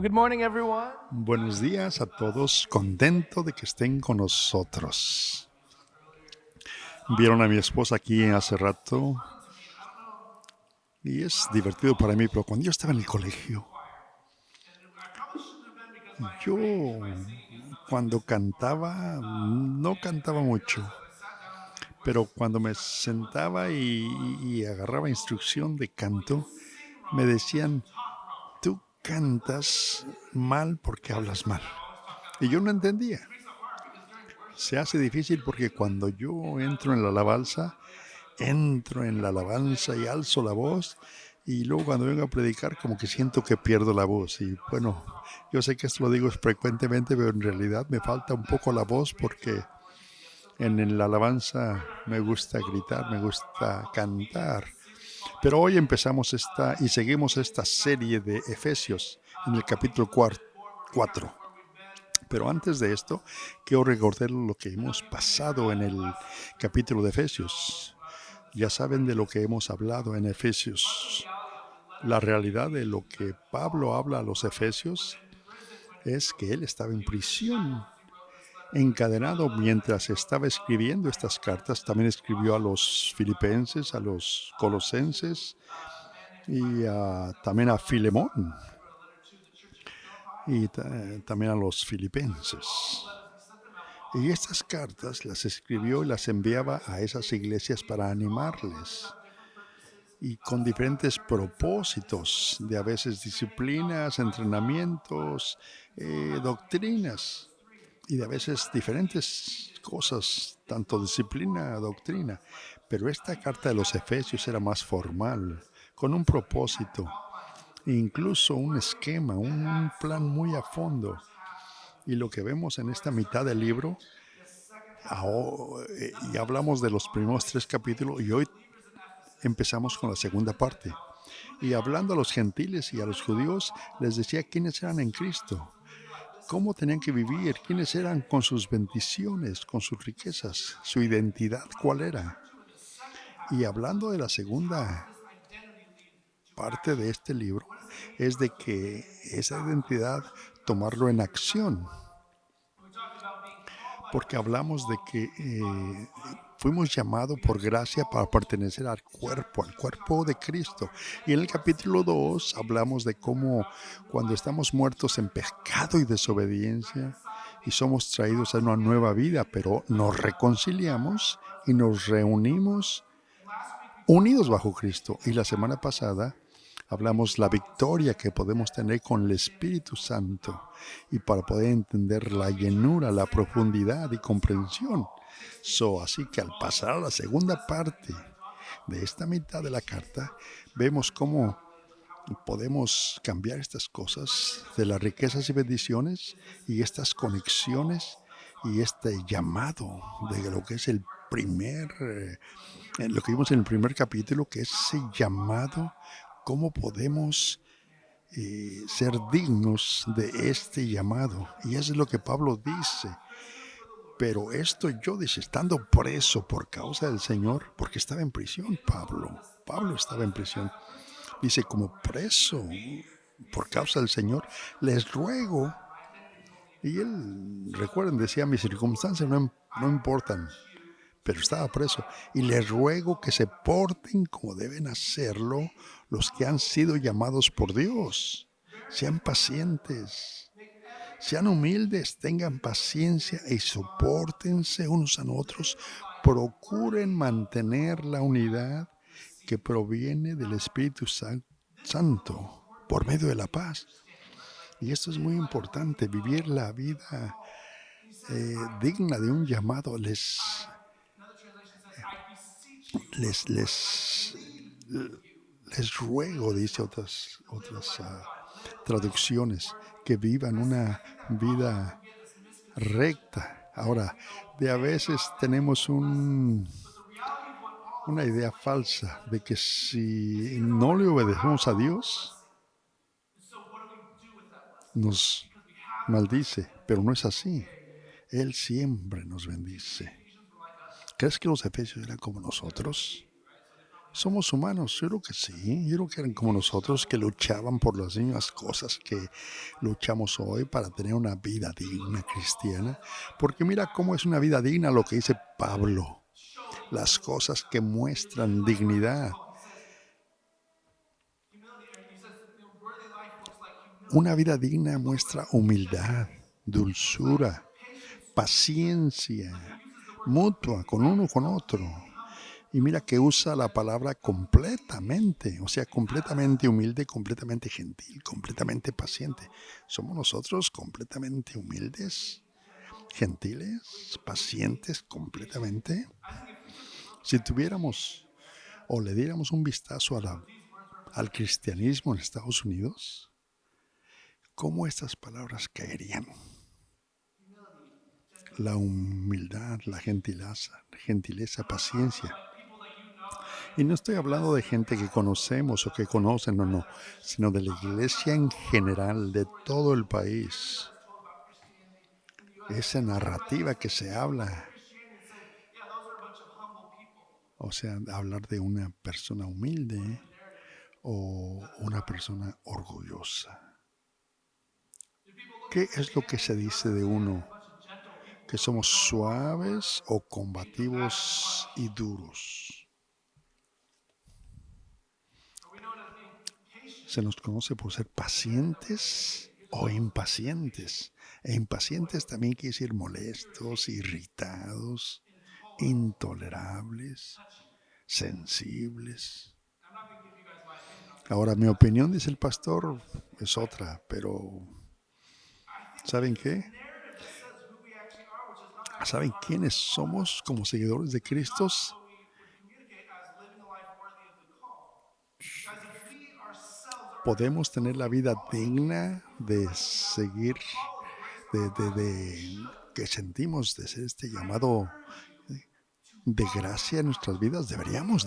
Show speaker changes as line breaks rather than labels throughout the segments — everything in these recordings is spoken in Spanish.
good morning, everyone.
Buenos días a todos, contento de que estén con nosotros. Vieron a mi esposa aquí hace rato y es divertido para mí, pero cuando yo estaba en el colegio, yo cuando cantaba, no cantaba mucho, pero cuando me sentaba y agarraba instrucción de canto, me decían, tú cantas mal porque hablas mal. Y yo no entendía. Se hace difícil porque cuando yo entro en la alabanza y alzo la voz, y luego cuando vengo a predicar como que siento que pierdo la voz. Y bueno, yo sé que esto lo digo frecuentemente, pero en realidad me falta un poco la voz porque en la alabanza me gusta gritar, me gusta cantar. Pero hoy empezamos y seguimos esta serie de Efesios en el capítulo 4. Pero antes de esto, quiero recordar lo que hemos pasado en el capítulo de Efesios. Ya saben de lo que hemos hablado en Efesios. La realidad de lo que Pablo habla a los Efesios es que él estaba en prisión, encadenado mientras estaba escribiendo estas cartas. También escribió a los filipenses, a los colosenses y también a Filemón y también a los filipenses. Y estas cartas las escribió y las enviaba a esas iglesias para animarles y con diferentes propósitos, de a veces disciplinas, entrenamientos, doctrinas y de a veces diferentes cosas, tanto disciplina, doctrina. Pero esta carta de los Efesios era más formal, con un propósito, incluso un esquema, un plan muy a fondo. Y lo que vemos en esta mitad del libro, y hablamos de los primeros 3 capítulos, y hoy empezamos con la segunda parte. Y hablando a los gentiles y a los judíos, les decía quiénes eran en Cristo, cómo tenían que vivir, quiénes eran con sus bendiciones, con sus riquezas, su identidad, cuál era. Y hablando de la segunda parte de este libro, es de que esa identidad tomarlo en acción, porque hablamos de que fuimos llamados por gracia para pertenecer al cuerpo de Cristo. Y en el capítulo 2 hablamos de cómo cuando estamos muertos en pecado y desobediencia y somos traídos a una nueva vida, pero nos reconciliamos y nos reunimos unidos bajo Cristo. Y la semana pasada hablamos la victoria que podemos tener con el Espíritu Santo y para poder entender la llenura, la profundidad y comprensión. Así que al pasar a la segunda parte de esta mitad de la carta, vemos cómo podemos cambiar estas cosas de las riquezas y bendiciones y estas conexiones y este llamado de lo que es lo que vimos en el primer capítulo, que es ese llamado, cómo podemos ser dignos de este llamado. Y eso es lo que Pablo dice. Pero esto yo dice, estando preso por causa del Señor, porque estaba en prisión Pablo estaba en prisión. Dice, como preso por causa del Señor, les ruego. Y él, recuerden, decía, mis circunstancias no importan, pero estaba preso. Y les ruego que se porten como deben hacerlo los que han sido llamados por Dios. Sean pacientes, sean humildes, tengan paciencia y soportense unos a otros. Procuren mantener la unidad que proviene del Espíritu Santo por medio de la paz. Y esto es muy importante, vivir la vida digna de un llamado. Les, les, les ruego, dice otras traducciones, que vivan una vida recta. Ahora, de a veces tenemos una idea falsa de que si no le obedecemos a Dios, nos maldice, pero no es así. Él siempre nos bendice. ¿Crees que los efesios eran como nosotros? Somos humanos, yo creo que sí, yo creo que eran como nosotros que luchaban por las mismas cosas que luchamos hoy para tener una vida digna cristiana, porque mira cómo es una vida digna lo que dice Pablo, las cosas que muestran dignidad. Una vida digna muestra humildad, dulzura, paciencia mutua con uno con otro. Y mira que usa la palabra completamente, o sea, completamente humilde, completamente gentil, completamente paciente. ¿Somos nosotros completamente humildes, gentiles, pacientes completamente? Si tuviéramos o le diéramos un vistazo al cristianismo en Estados Unidos, ¿cómo estas palabras caerían? La humildad, la gentileza, paciencia. Y no estoy hablando de gente que conocemos o que conocen, no, no, sino de la iglesia en general, de todo el país. Esa narrativa que se habla, o sea, hablar de una persona humilde o una persona orgullosa. ¿Qué es lo que se dice de uno? Que somos suaves o combativos y duros. Se nos conoce por ser pacientes o impacientes. E impacientes también quiere decir molestos, irritados, intolerables, sensibles. Ahora, mi opinión, dice el pastor, es otra, pero ¿saben qué? ¿Saben quiénes somos como seguidores de Cristo? Podemos tener la vida digna de seguir, que sentimos de ser este llamado de gracia en nuestras vidas. Deberíamos.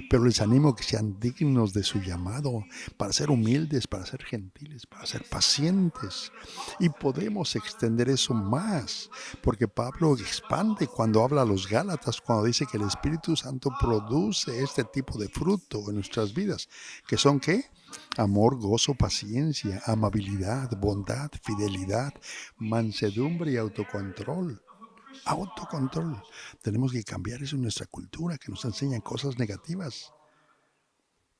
Pero les animo a que sean dignos de su llamado, para ser humildes, para ser gentiles, para ser pacientes. Y podemos extender eso más, porque Pablo expande cuando habla a los Gálatas, cuando dice que el Espíritu Santo produce este tipo de fruto en nuestras vidas, que son ¿qué? Amor, gozo, paciencia, amabilidad, bondad, fidelidad, mansedumbre y autocontrol. Autocontrol. Tenemos que cambiar eso en nuestra cultura, que nos enseñan cosas negativas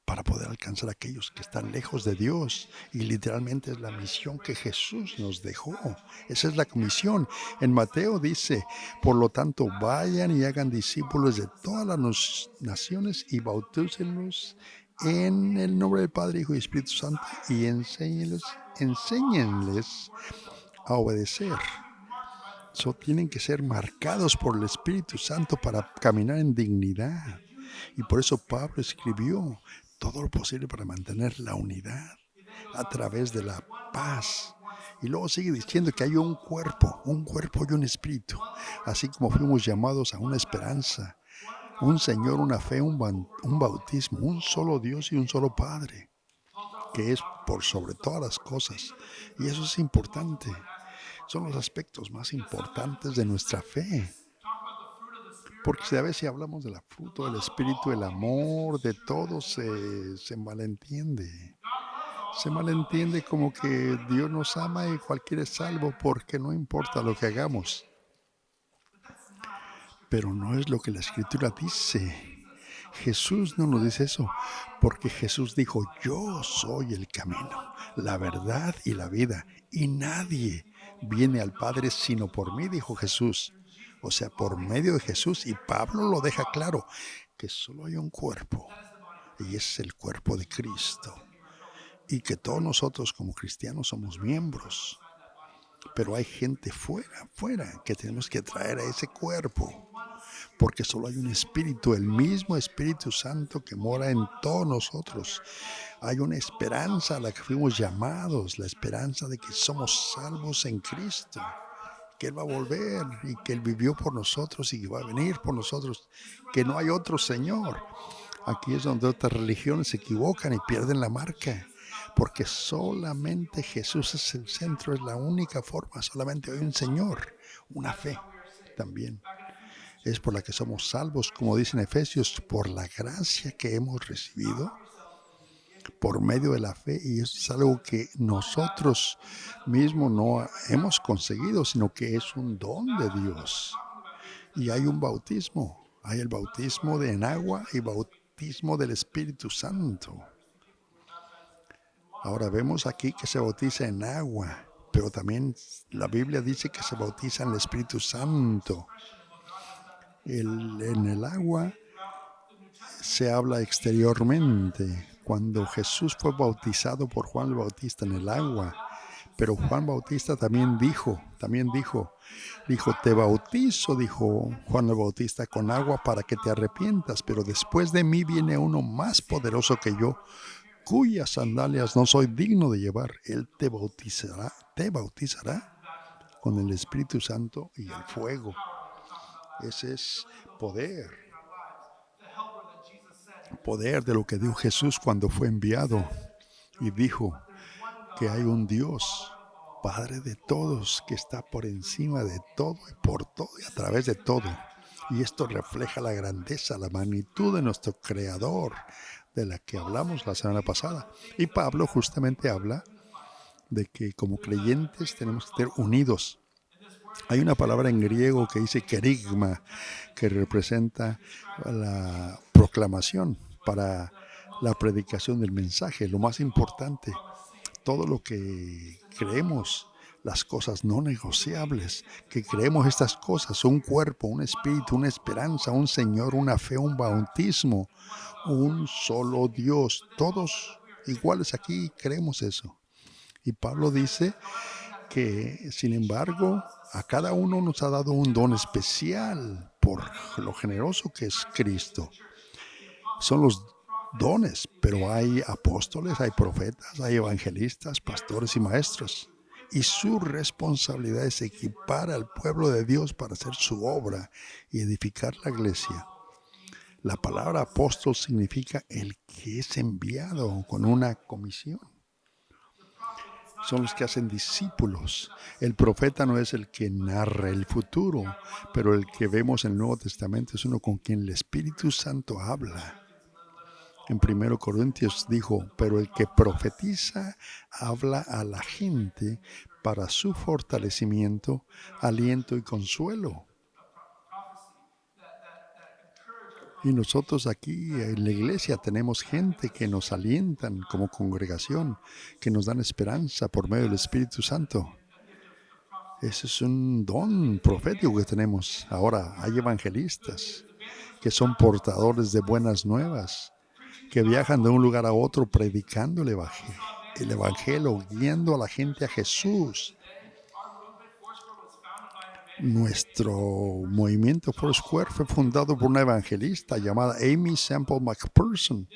para poder alcanzar a aquellos que están lejos de Dios. Y literalmente es la misión que Jesús nos dejó. Esa es la comisión. En Mateo dice, por lo tanto, vayan y hagan discípulos de todas las naciones y bautícenlos en el nombre del Padre, Hijo y Espíritu Santo y enséñenles a obedecer. Tienen que ser marcados por el Espíritu Santo para caminar en dignidad. Y por eso Pablo escribió todo lo posible para mantener la unidad a través de la paz. Y luego sigue diciendo que hay un cuerpo y un espíritu, así como fuimos llamados a una esperanza, un Señor, una fe, un bautismo, un solo Dios y un solo Padre, que es por sobre todas las cosas. Y eso es importante. Son los aspectos más importantes de nuestra fe. Porque si a veces hablamos del fruto del Espíritu, el amor de todos se malentiende. Se malentiende como que Dios nos ama y cualquiera es salvo porque no importa lo que hagamos. Pero no es lo que la Escritura dice. Jesús no nos dice eso, porque Jesús dijo, yo soy el camino, la verdad y la vida, y nadie viene al Padre sino por mí, dijo Jesús. O sea, por medio de Jesús, y Pablo lo deja claro, que solo hay un cuerpo, y es el cuerpo de Cristo, y que todos nosotros como cristianos somos miembros, pero hay gente fuera, que tenemos que traer a ese cuerpo porque solo hay un espíritu, el mismo Espíritu Santo que mora en todos nosotros. Hay una esperanza a la que fuimos llamados, la esperanza de que somos salvos en Cristo, que Él va a volver y que Él vivió por nosotros y que va a venir por nosotros, que no hay otro Señor. Aquí es donde otras religiones se equivocan y pierden la marca, porque solamente Jesús es el centro, es la única forma, solamente hay un Señor, una fe también. es por la que somos salvos, como dice en Efesios, por la gracia que hemos recibido por medio de la fe, y eso es algo que nosotros mismos no hemos conseguido, sino que es un don de Dios. Y hay un bautismo, hay el bautismo en agua y bautismo del Espíritu Santo. Ahora vemos aquí que se bautiza en agua, pero también la Biblia dice que se bautiza en el Espíritu Santo. En el agua se habla exteriormente. Cuando Jesús fue bautizado por Juan el Bautista en el agua, pero Juan Bautista también dijo, te bautizo, dijo Juan el Bautista, con agua para que te arrepientas, pero después de mí viene uno más poderoso que yo, cuyas sandalias no soy digno de llevar. Él te bautizará con el Espíritu Santo y el fuego. Ese es poder de lo que dio Jesús cuando fue enviado y dijo que hay un Dios, Padre de todos, que está por encima de todo y por todo y a través de todo. Y esto refleja la grandeza, la magnitud de nuestro Creador, de la que hablamos la semana pasada. Y Pablo justamente habla de que como creyentes tenemos que estar unidos. Hay una palabra en griego que dice kerigma, que representa la proclamación para la predicación del mensaje, lo más importante. Todo lo que creemos, las cosas no negociables, que creemos estas cosas, un cuerpo, un espíritu, una esperanza, un Señor, una fe, un bautismo, un solo Dios, todos iguales aquí creemos eso. Y Pablo dice que, sin embargo, a cada uno nos ha dado un don especial por lo generoso que es Cristo. Son los dones, pero hay apóstoles, hay profetas, hay evangelistas, pastores y maestros. Y su responsabilidad es equipar al pueblo de Dios para hacer su obra y edificar la iglesia. La palabra apóstol significa el que es enviado con una comisión. Son los que hacen discípulos. El profeta no es el que narra el futuro, pero el que vemos en el Nuevo Testamento es uno con quien el Espíritu Santo habla. En 1 Corintios dijo, pero el que profetiza habla a la gente para su fortalecimiento, aliento y consuelo. Y nosotros aquí en la iglesia tenemos gente que nos alientan como congregación, que nos dan esperanza por medio del Espíritu Santo. Ese es un don profético que tenemos. Ahora hay evangelistas que son portadores de buenas nuevas, que viajan de un lugar a otro predicando el evangelio, guiando a la gente a Jesús. Nuestro movimiento Foursquare fue fundado por una evangelista llamada Amy Semple McPherson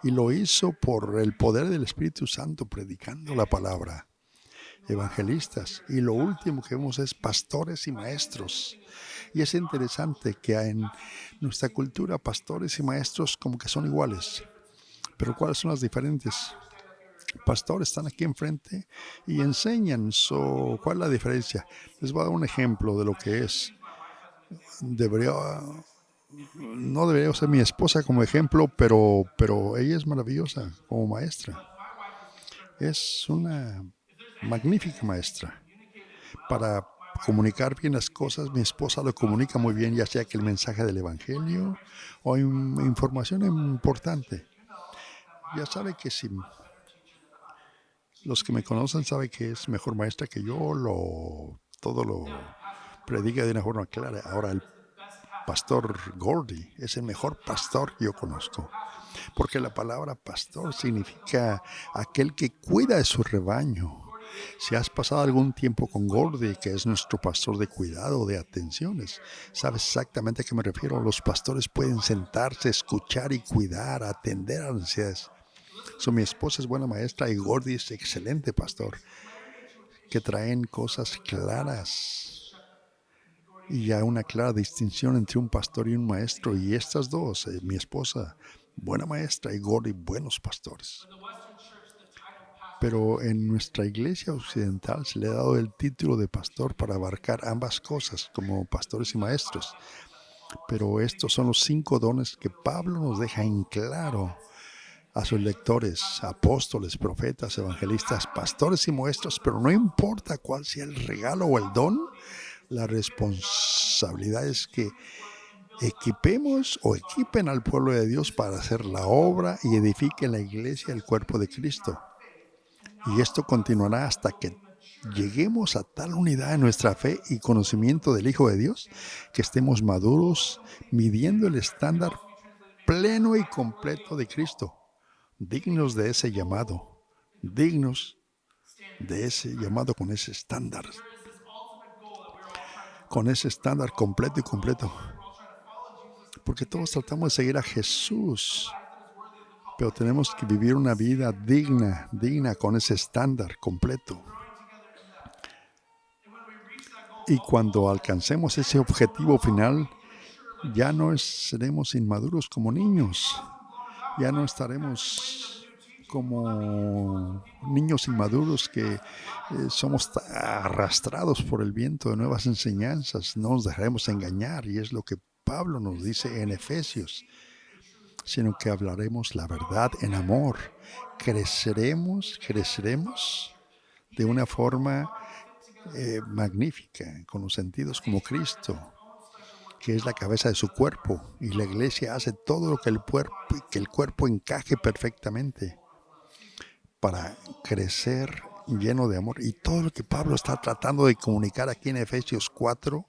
y lo hizo por el poder del Espíritu Santo predicando la palabra. Evangelistas. Y lo último que vemos es pastores y maestros. Y es interesante que en nuestra cultura pastores y maestros como que son iguales. Pero ¿cuáles son las diferentes? Pastores están aquí enfrente y enseñan. ¿Cuál es la diferencia? Les voy a dar un ejemplo de lo que es. No debería ser mi esposa como ejemplo, pero ella es maravillosa como maestra. Es una magnífica maestra. Para comunicar bien las cosas, mi esposa lo comunica muy bien, ya sea que el mensaje del Evangelio o información importante. Ya sabe que si los que me conocen saben que es mejor maestra que yo, todo lo predica de una forma clara. Ahora el pastor Gordy es el mejor pastor que yo conozco, porque la palabra pastor significa aquel que cuida de su rebaño. Si has pasado algún tiempo con Gordy, que es nuestro pastor de cuidado, de atenciones, sabes exactamente a qué me refiero. Los pastores pueden sentarse, escuchar y cuidar, atender a las necesidades. Mi esposa es buena maestra y Gordy es excelente pastor, que traen cosas claras y hay una clara distinción entre un pastor y un maestro. Y estas dos, mi esposa, buena maestra, y Gordy, buenos pastores. Pero en nuestra iglesia occidental se le ha dado el título de pastor para abarcar ambas cosas, como pastores y maestros. Pero estos son los 5 dones que Pablo nos deja en claro a sus lectores, apóstoles, profetas, evangelistas, pastores y maestros, pero no importa cuál sea el regalo o el don, la responsabilidad es que equipemos o equipen al pueblo de Dios para hacer la obra y edifiquen la iglesia, el cuerpo de Cristo. Y esto continuará hasta que lleguemos a tal unidad en nuestra fe y conocimiento del Hijo de Dios que estemos maduros, midiendo el estándar pleno y completo de Cristo, dignos de ese llamado, dignos de ese llamado con ese estándar completo y completo. Porque todos tratamos de seguir a Jesús, pero tenemos que vivir una vida digna con ese estándar completo. Y cuando alcancemos ese objetivo final, ya no seremos inmaduros como niños. Ya no estaremos como niños inmaduros que somos arrastrados por el viento de nuevas enseñanzas. No nos dejaremos engañar, y es lo que Pablo nos dice en Efesios, sino que hablaremos la verdad en amor. Creceremos de una forma magnífica, con los sentidos como Cristo, que es la cabeza de su cuerpo, y la iglesia hace todo lo que el cuerpo encaje perfectamente para crecer lleno de amor. Y todo lo que Pablo está tratando de comunicar aquí en Efesios 4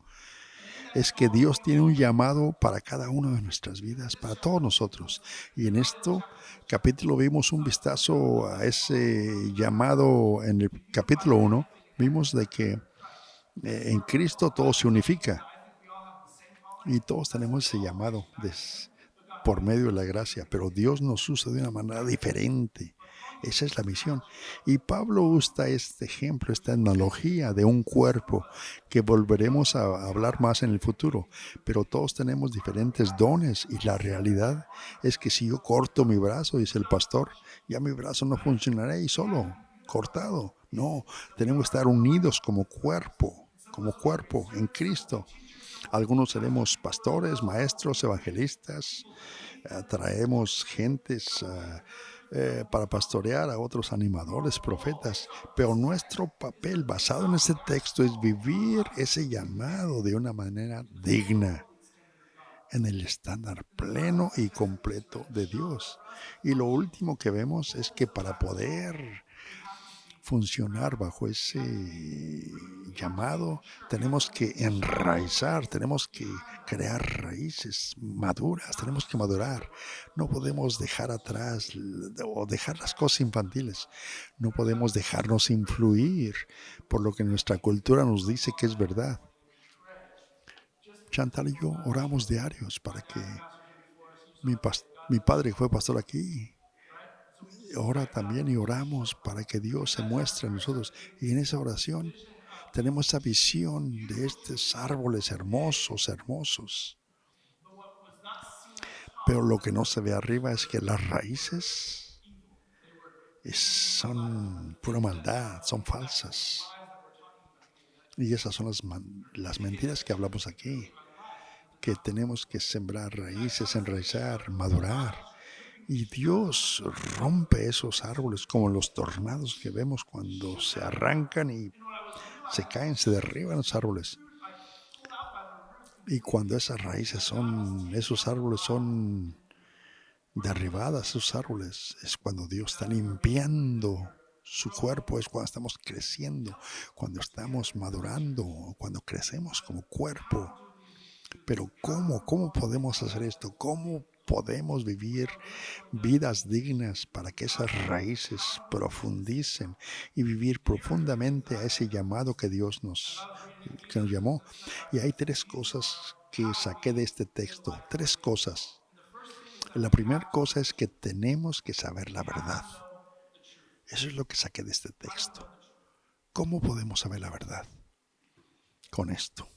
es que Dios tiene un llamado para cada una de nuestras vidas, para todos nosotros. Y en este capítulo vimos un vistazo a ese llamado en el capítulo 1. Vimos de que en Cristo todo se unifica. Y todos tenemos ese llamado por medio de la gracia, pero Dios nos usa de una manera diferente. Esa es la misión. Y Pablo usa este ejemplo, esta analogía de un cuerpo que volveremos a hablar más en el futuro. Pero todos tenemos diferentes dones, y la realidad es que si yo corto mi brazo, dice el pastor, ya mi brazo no funcionará y solo, cortado. No, tenemos que estar unidos como cuerpo en Cristo. Algunos seremos pastores, maestros, evangelistas, traemos gentes para pastorear, a otros animadores, profetas, pero nuestro papel basado en ese texto es vivir ese llamado de una manera digna, en el estándar pleno y completo de Dios. Y lo último que vemos es que para poder funcionar bajo ese llamado, tenemos que enraizar, tenemos que crear raíces maduras, tenemos que madurar. No podemos dejar atrás o dejar las cosas infantiles. No podemos dejarnos influir por lo que nuestra cultura nos dice que es verdad. Chantal y yo oramos diarios para que mi padre fue pastor aquí, ora también, y oramos para que Dios se muestre a nosotros. Y en esa oración tenemos esa visión de estos árboles hermosos. Pero lo que no se ve arriba es que las raíces son pura maldad, son falsas. Y esas son las mentiras que hablamos aquí. Que tenemos que sembrar raíces, enraizar, madurar. Y Dios rompe esos árboles como los tornados que vemos cuando se arrancan y se caen, se derriban los árboles. Y cuando esos árboles son derribadas, esos árboles, es cuando Dios está limpiando su cuerpo, es cuando estamos creciendo, cuando estamos madurando, cuando crecemos como cuerpo. Pero ¿cómo podemos hacer esto? ¿Cómo podemos vivir vidas dignas para que esas raíces profundicen y vivir profundamente a ese llamado que Dios nos llamó? Y hay 3 cosas que saqué de este texto. 3 cosas. La primera cosa es que tenemos que saber la verdad. Eso es lo que saqué de este texto. ¿Cómo podemos saber la verdad? Con esto,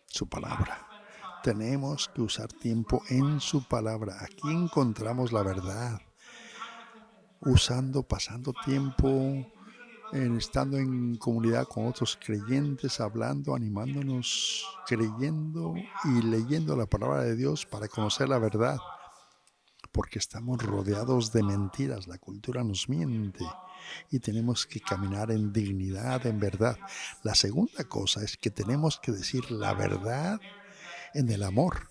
su palabra. Tenemos que usar tiempo en su palabra. Aquí encontramos la verdad. Pasando tiempo estando en comunidad con otros creyentes, hablando, animándonos, creyendo y leyendo la palabra de Dios para conocer la verdad, porque estamos rodeados de mentiras. La cultura nos miente y tenemos que caminar en dignidad, en verdad. La segunda cosa es que tenemos que decir la verdad en el amor.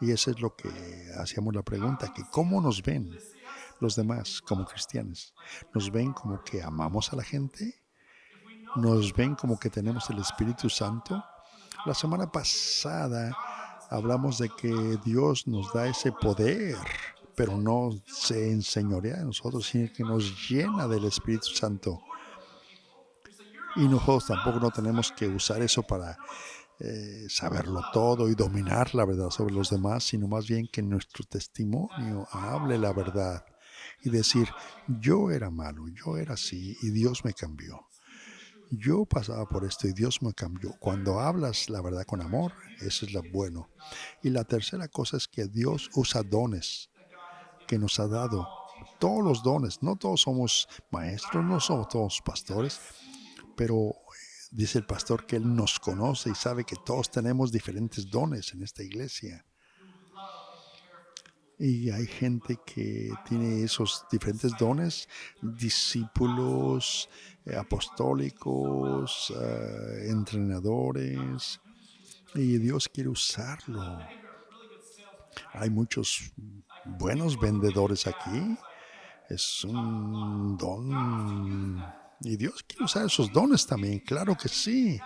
Y eso es lo que hacíamos la pregunta, que ¿cómo nos ven los demás como cristianos? ¿Nos ven como que amamos a la gente? ¿Nos ven como que tenemos el Espíritu Santo? La semana pasada hablamos de que Dios nos da ese poder, pero no se enseñorea de nosotros, sino que nos llena del Espíritu Santo. Y nosotros tampoco no tenemos que usar eso para saberlo todo y dominar la verdad sobre los demás, sino más bien que nuestro testimonio hable la verdad y decir, yo era malo, yo era así y Dios me cambió. Yo pasaba por esto y Dios me cambió. Cuando hablas la verdad con amor, eso es lo bueno. Y la tercera cosa es que Dios usa dones que nos ha dado. Todos los dones, no todos somos maestros, no somos todos pastores, pero dice el pastor que él nos conoce y sabe que todos tenemos diferentes dones en esta iglesia. Y hay gente que tiene esos diferentes dones, discípulos, apostólicos, entrenadores, y Dios quiere usarlo. Hay muchos buenos vendedores aquí. Es un don. Y Dios quiere usar esos dones también, claro que sí.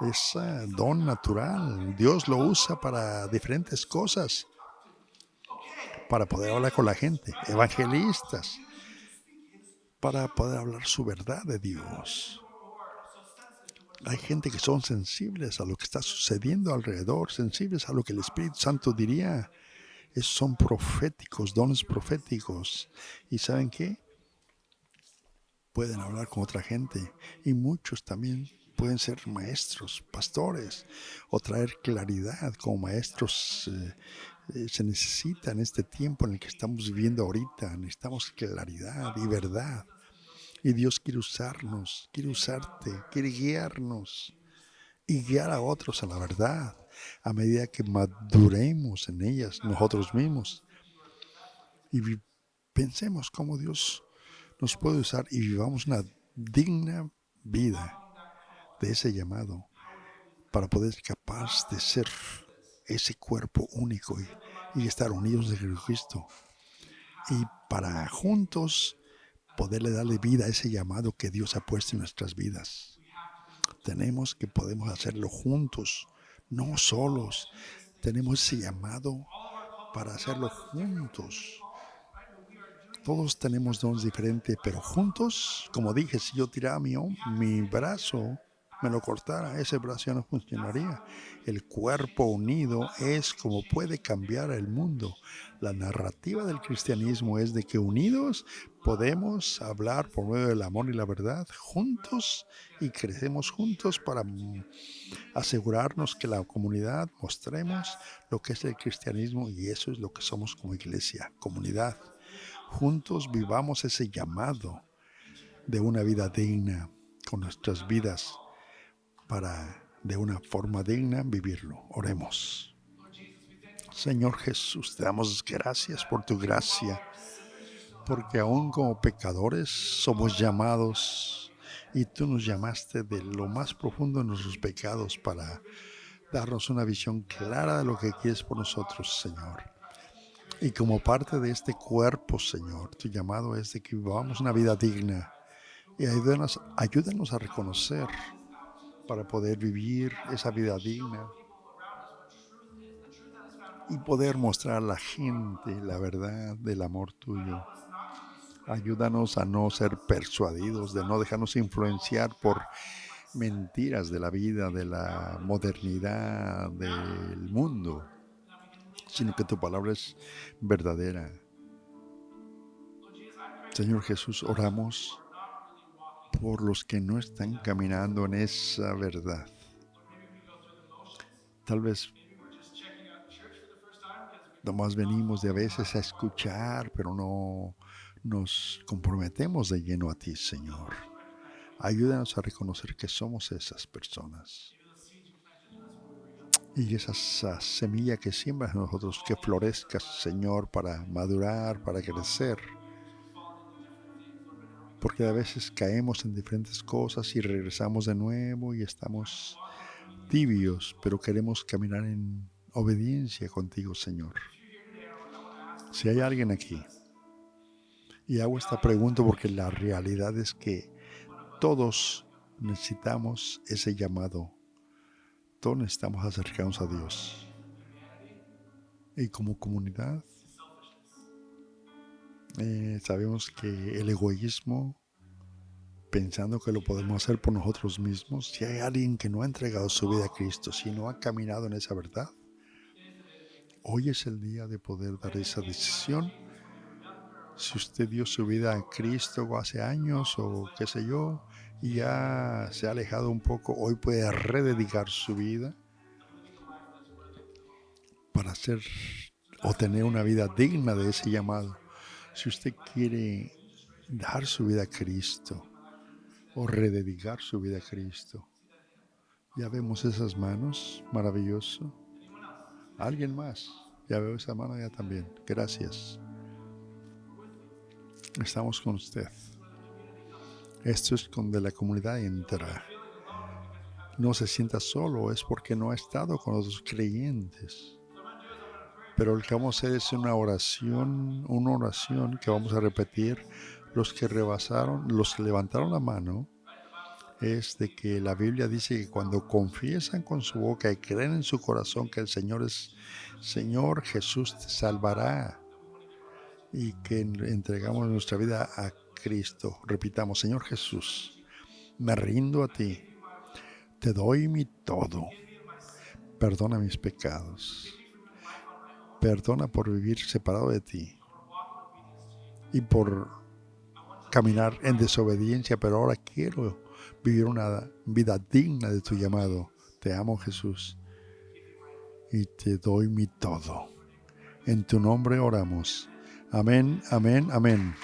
Es don natural. Dios lo usa para diferentes cosas, para poder hablar con la gente. Evangelistas, para poder hablar su verdad de Dios. Hay gente que son sensibles a lo que está sucediendo alrededor, sensibles a lo que el Espíritu Santo diría. Son proféticos, dones proféticos. ¿Y saben qué? Pueden hablar con otra gente. Y muchos también pueden ser maestros, pastores, o traer claridad como maestros. Se necesita en este tiempo en el que estamos viviendo ahorita. Necesitamos claridad y verdad. Y Dios quiere usarnos, quiere usarte, quiere guiarnos y guiar a otros a la verdad a medida que maduremos en ellas nosotros mismos. Y pensemos cómo Dios nos puede usar y vivamos una digna vida de ese llamado para poder ser capaz de ser ese cuerpo único y estar unidos en Jesucristo. Y para juntos poderle darle vida a ese llamado que Dios ha puesto en nuestras vidas. Podemos hacerlo juntos, no solos. Tenemos ese llamado para hacerlo juntos. Todos tenemos dones diferentes, pero juntos, como dije, si yo tirara mi brazo, me lo cortara, ese brazo ya no funcionaría. El cuerpo unido es como puede cambiar el mundo. La narrativa del cristianismo es de que unidos podemos hablar por medio del amor y la verdad, juntos, y crecemos juntos para asegurarnos que la comunidad mostremos lo que es el cristianismo, y eso es lo que somos como iglesia, comunidad. Juntos vivamos ese llamado de una vida digna con nuestras vidas para de una forma digna vivirlo. Oremos. Señor Jesús, te damos gracias por tu gracia, porque aún como pecadores somos llamados y tú nos llamaste de lo más profundo de nuestros pecados para darnos una visión clara de lo que quieres por nosotros, Señor. Y como parte de este cuerpo, Señor, tu llamado es de que vivamos una vida digna. Y ayúdanos a reconocer para poder vivir esa vida digna y poder mostrar a la gente la verdad del amor tuyo. Ayúdanos a no ser persuadidos, de no dejarnos influenciar por mentiras de la vida, de la modernidad, del mundo, sino que tu palabra es verdadera. Señor Jesús, oramos por los que no están caminando en esa verdad. Tal vez nomás venimos de a veces a escuchar, pero no nos comprometemos de lleno a ti, Señor. Ayúdanos a reconocer que somos esas personas. Y esa semilla que siembras en nosotros, que florezca, Señor, para madurar, para crecer. Porque a veces caemos en diferentes cosas y regresamos de nuevo y estamos tibios, pero queremos caminar en obediencia contigo, Señor. Si hay alguien aquí, y hago esta pregunta porque la realidad es que todos necesitamos ese llamado. Todos necesitamos acercarnos a Dios. Y como comunidad, sabemos que el egoísmo, pensando que lo podemos hacer por nosotros mismos, si hay alguien que no ha entregado su vida a Cristo, si no ha caminado en esa verdad, hoy es el día de poder dar esa decisión. Si usted dio su vida a Cristo hace años o qué sé yo, y ya se ha alejado un poco, hoy puede rededicar su vida para hacer o tener una vida digna de ese llamado. Si usted quiere dar su vida a Cristo o rededicar su vida a Cristo, ya vemos esas manos, maravilloso. ¿Alguien más? Ya veo esa mano ya también. Gracias. Estamos con usted. Esto es con de la comunidad entera. No se sienta solo, es porque no ha estado con otros creyentes. Pero lo que vamos a hacer es una oración que vamos a repetir. Los que levantaron la mano, es de que la Biblia dice que cuando confiesan con su boca y creen en su corazón que el Señor es Señor, Jesús te salvará. Y que entregamos nuestra vida a Cristo. Repitamos, Señor Jesús, me rindo a ti, te doy mi todo. Perdona mis pecados. Perdona por vivir separado de ti y por caminar en desobediencia, pero ahora quiero vivir una vida digna de tu llamado. Te amo, Jesús, y te doy mi todo. En tu nombre oramos. Amén, amén, amén.